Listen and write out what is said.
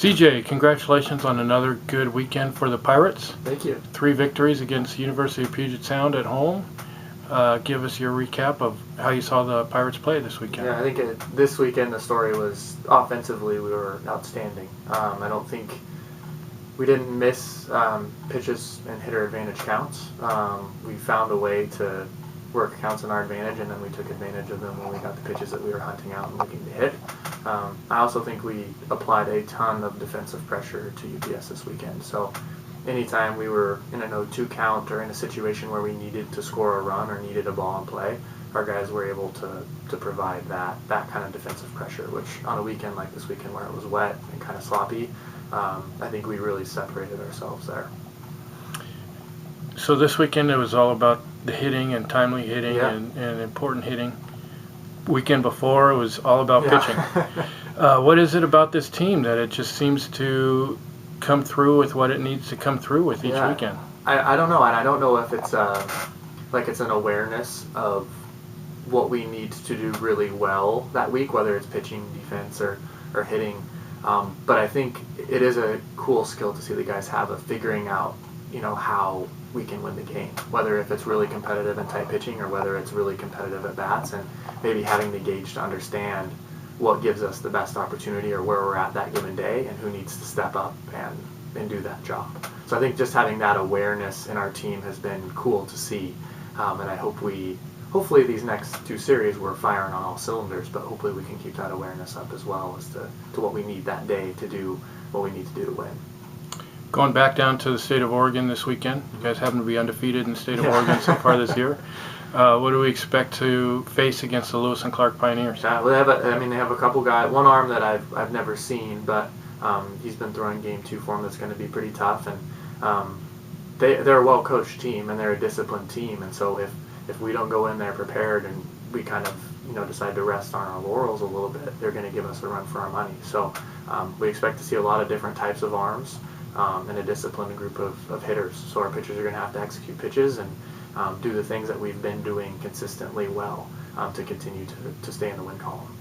CJ, congratulations on another good weekend for the Pirates. Thank you. 3 victories against the University of Puget Sound at home. Give us your recap of how you saw the Pirates play this weekend. Yeah, I think this weekend the story was offensively we were outstanding. I don't think we didn't miss pitches and hitter advantage counts. We found a way to work counts in our advantage, and then we took advantage of them when we got the pitches that we were hunting out and looking to hit. I also think we applied a ton of defensive pressure to UPS this weekend. So anytime we were in an 0-2 count or in a situation where we needed to score a run or needed a ball in play, our guys were able to provide that kind of defensive pressure, which on a weekend like this weekend where it was wet and kind of sloppy, I think we really separated ourselves there. So this weekend it was all about the hitting and timely hitting Yeah. and important hitting. Weekend before it was all about pitching. What is it about this team that it just seems to come through with what it needs to come through with each weekend? I don't know, and I don't know if it's it's an awareness of what we need to do really well that week, whether it's pitching, defense, or hitting. But I think it is a cool skill to see the guys have of figuring out, how we can win the game, whether if it's really competitive and tight pitching or whether it's really competitive at bats, and maybe having the gauge to understand what gives us the best opportunity or where we're at that given day and who needs to step up and do that job. So I think just having that awareness in our team has been cool to see, and I hopefully these next 2 series we're firing on all cylinders, but hopefully we can keep that awareness up as well as to what we need that day to do what we need to do to win. Going back down to the state of Oregon this weekend, you guys happen to be undefeated in the state of Oregon so far this year. What do we expect to face against the Lewis and Clark Pioneers? They have a couple guys, one arm that I've never seen, but he's been throwing game 2 for him that's going to be pretty tough, and they're a well-coached team and they're a disciplined team, and so if we don't go in there prepared and we kind of decide to rest on our laurels a little bit, they're going to give us a run for our money. So we expect to see a lot of different types of arms and a disciplined group of hitters. So our pitchers are going to have to execute pitches and do the things that we've been doing consistently well to continue to stay in the win column.